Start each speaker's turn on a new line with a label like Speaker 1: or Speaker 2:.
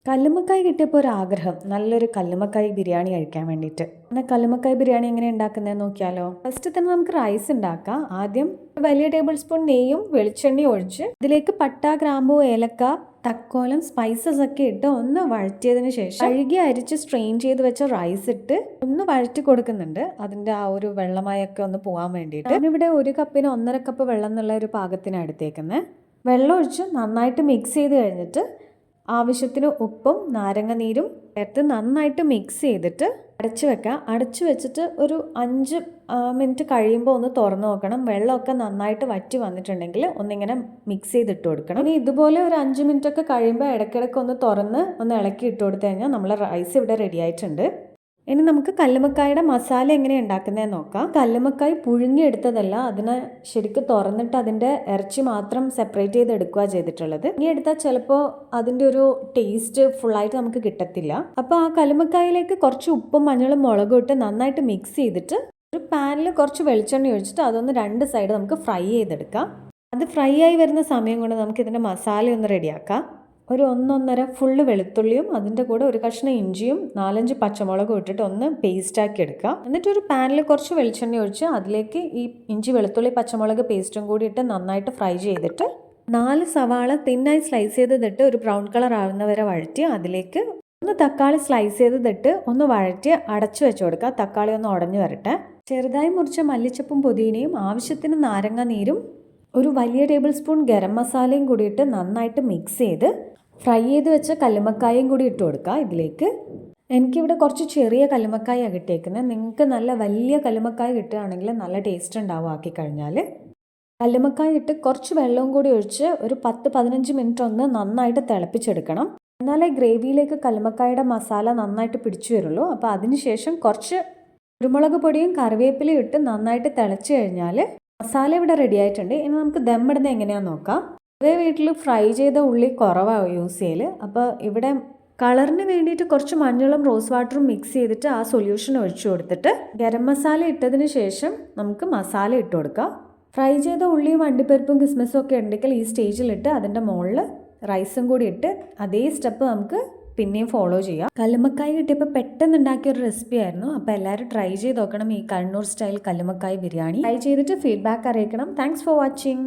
Speaker 1: കല്ലുമ്മക്കായ് കിട്ടിയപ്പോൾ ഒരു ആഗ്രഹം നല്ലൊരു കല്ലുമ്മക്കായ് ബിരിയാണി കഴിക്കാൻ വേണ്ടിയിട്ട്. എന്നാൽ കല്ലുമ്മക്കായ് ബിരിയാണി എങ്ങനെ ഉണ്ടാക്കുന്നതെന്ന് നോക്കിയാലോ. ഫസ്റ്റ് തന്നെ നമുക്ക് റൈസ് ഉണ്ടാക്കാം. ആദ്യം വലിയ ടേബിൾ സ്പൂൺ നെയ്യും വെളിച്ചെണ്ണയും ഒഴിച്ച് ഇതിലേക്ക് പട്ട, ഗ്രാമ്പൂ, ഏലക്ക, തക്കോലം, സ്പൈസസ് ഒക്കെ ഇട്ട് ഒന്ന് വഴറ്റിയതിന് ശേഷം കഴുകി അരിച്ച് സ്ട്രെയിൻ ചെയ്ത് വെച്ച റൈസ് ഇട്ട് ഒന്ന് വഴറ്റി കൊടുക്കുന്നുണ്ട്. അതിന്റെ ആ ഒരു വെള്ളമയൊക്കെ ഒന്ന് പോകാൻ വേണ്ടിയിട്ട്. ഞാനിവിടെ 1 കപ്പിന് 1.5 കപ്പ് വെള്ളം എന്നുള്ള ഒരു പാകത്തിന് എടുത്തേക്കുന്നത്. വെള്ളം ഒഴിച്ച് നന്നായിട്ട് മിക്സ് ചെയ്ത് കഴിഞ്ഞിട്ട് ആവശ്യത്തിന് ഉപ്പും നാരങ്ങ നീരും ചേർത്ത് നന്നായിട്ട് മിക്സ് ചെയ്തിട്ട് അടച്ചു വെക്കാം. അടച്ചു വെച്ചിട്ട് ഒരു 5 മിനിറ്റ് കഴിയുമ്പോൾ ഒന്ന് തുറന്നു നോക്കണം. വെള്ളമൊക്കെ നന്നായിട്ട് വറ്റി വന്നിട്ടുണ്ടെങ്കിൽ ഒന്നിങ്ങനെ മിക്സ് ചെയ്തിട്ട് കൊടുക്കണം. ഇനി ഇതുപോലെ ഒരു 5 മിനിറ്റ് ഒക്കെ കഴിയുമ്പോൾ ഇടയ്ക്കിടയ്ക്ക് ഒന്ന് തുറന്ന് ഒന്ന് ഇളക്കി ഇട്ട് കൊടുത്തു കഴിഞ്ഞാൽ നമ്മളെ റൈസ് ഇവിടെ റെഡി ആയിട്ടുണ്ട്. ഇനി നമുക്ക് കല്ലുമ്മക്കായുടെ മസാല എങ്ങനെയാണ് ഉണ്ടാക്കുന്നതെന്ന് നോക്കാം. കല്ലുമ്മക്കായ് പുഴുങ്ങിയെടുത്തതല്ല, അതിനെ ശരിക്കും തുറന്നിട്ട് അതിൻ്റെ ഇറച്ചി മാത്രം സെപ്പറേറ്റ് ചെയ്ത് എടുക്കുക ചെയ്തിട്ടുള്ളത്. ഇനി എടുത്താൽ ചിലപ്പോൾ അതിൻ്റെ ഒരു ടേസ്റ്റ് ഫുള്ളായിട്ട് നമുക്ക് കിട്ടത്തില്ല. അപ്പോൾ ആ കല്ലുമ്മക്കായിലേക്ക് കുറച്ച് ഉപ്പും മഞ്ഞളും മുളകും ഇട്ട് നന്നായിട്ട് മിക്സ് ചെയ്തിട്ട് ഒരു പാനിൽ കുറച്ച് വെളിച്ചെണ്ണ ഒഴിച്ചിട്ട് അതൊന്ന് 2 സൈഡ് നമുക്ക് ഫ്രൈ ചെയ്തെടുക്കാം. അത് ഫ്രൈ ആയി വരുന്ന സമയം കൊണ്ട് നമുക്ക് ഇതിൻ്റെ മസാല ഒന്ന് റെഡിയാക്കാം. ഒരു 1-1.5 ഫുള്ള് വെളുത്തുള്ളിയും അതിൻ്റെ കൂടെ ഒരു കഷ്ണം ഇഞ്ചിയും 4-5 പച്ചമുളകും ഇട്ടിട്ട് ഒന്ന് പേസ്റ്റാക്കി എടുക്കുക. എന്നിട്ട് ഒരു പാനിൽ കുറച്ച് വെളിച്ചെണ്ണ ഒഴിച്ച് അതിലേക്ക് ഈ ഇഞ്ചി, വെളുത്തുള്ളി, പച്ചമുളക് പേസ്റ്റും കൂടി ഇട്ട് നന്നായിട്ട് ഫ്രൈ ചെയ്തിട്ട് 4 സവാള തിന്നായി സ്ലൈസ് ചെയ്തിട്ട് ഒരു ബ്രൗൺ കളർ ആവുന്നവരെ വഴറ്റി അതിലേക്ക് 1 തക്കാളി സ്ലൈസ് ചെയ്തിട്ട് ഒന്ന് വഴറ്റി അടച്ചു വെച്ച് കൊടുക്കുക. തക്കാളി ഒന്ന് ഉടഞ്ഞു വരട്ടെ. ചെറുതായി മുറിച്ച മല്ലിച്ചപ്പും പുതിനയും ആവശ്യത്തിന് നാരങ്ങ നീരും ഒരു വലിയ ടേബിൾ സ്പൂൺ ഗരം മസാലയും കൂടി ഇട്ട് നന്നായിട്ട് മിക്സ് ചെയ്ത് ഫ്രൈ ചെയ്ത് വെച്ച കല്ലുമ്മക്കായും കൂടി ഇട്ട് കൊടുക്കുക. ഇതിലേക്ക് എനിക്കിവിടെ കുറച്ച് ചെറിയ കല്ലുമ്മക്കായാണ് കിട്ടിയേക്കുന്നത്. നിങ്ങൾക്ക് നല്ല വലിയ കല്ലുമ്മക്കായ കിട്ടുകയാണെങ്കിൽ നല്ല ടേസ്റ്റ് ഉണ്ടാവും ആക്കി കഴിഞ്ഞാൽ. കല്ലുമ്മക്കായ ഇട്ട് കുറച്ച് വെള്ളവും കൂടി ഒഴിച്ച് ഒരു 10-15 മിനിറ്റ് ഒന്ന് നന്നായിട്ട് തിളപ്പിച്ചെടുക്കണം. എന്നാലേ ഗ്രേവിയിലേക്ക് കല്ലുമ്മക്കായുടെ മസാല നന്നായിട്ട് പിടിച്ചു വരുള്ളൂ. അപ്പോൾ അതിനുശേഷം കുറച്ച് കുരുമുളക് പൊടിയും കറിവേപ്പിലയും ഇട്ട് നന്നായിട്ട് തിളച്ച് കഴിഞ്ഞാൽ മസാല ഇവിടെ റെഡി ആയിട്ടുണ്ട്. ഇനി നമുക്ക് ദമ്മിടുന്നത് എങ്ങനെയാണെന്ന് നോക്കാം. അതേ വീട്ടിൽ ഫ്രൈ ചെയ്ത ഉള്ളി കുറവാണ് യൂസ് ചെയ്യൽ. അപ്പോൾ ഇവിടെ കളറിന് വേണ്ടിയിട്ട് കുറച്ച് മഞ്ഞളും റോസ് വാട്ടറും മിക്സ് ചെയ്തിട്ട് ആ സൊല്യൂഷൻ ഒഴിച്ചു കൊടുത്തിട്ട് ഗരം മസാല ഇട്ടതിന് ശേഷം നമുക്ക് മസാല ഇട്ട് കൊടുക്കാം. ഫ്രൈ ചെയ്ത ഉള്ളിയും അണ്ടിപ്പരിപ്പും കിസ്മിസും ഒക്കെ ഉണ്ടെങ്കിൽ ഈ സ്റ്റേജിലിട്ട് അതിൻ്റെ മുകളിൽ റൈസും കൂടി ഇട്ട് അതേ സ്റ്റെപ്പ് നമുക്ക് പിന്നെയും ഫോളോ ചെയ്യാം. കല്ലുമ്മക്കായ് കിട്ടിയപ്പോൾ പെട്ടെന്ന് ഉണ്ടാക്കിയ ഒരു റെസിപ്പി ആയിരുന്നു. അപ്പോൾ എല്ലാവരും ട്രൈ ചെയ്ത് നോക്കണം ഈ കണ്ണൂർ സ്റ്റൈൽ കല്ലുമ്മക്കായ് ബിരിയാണി. ട്രൈ ചെയ്തിട്ട് ഫീഡ്ബാക്ക് അറിയിക്കണം. Thanks for watching.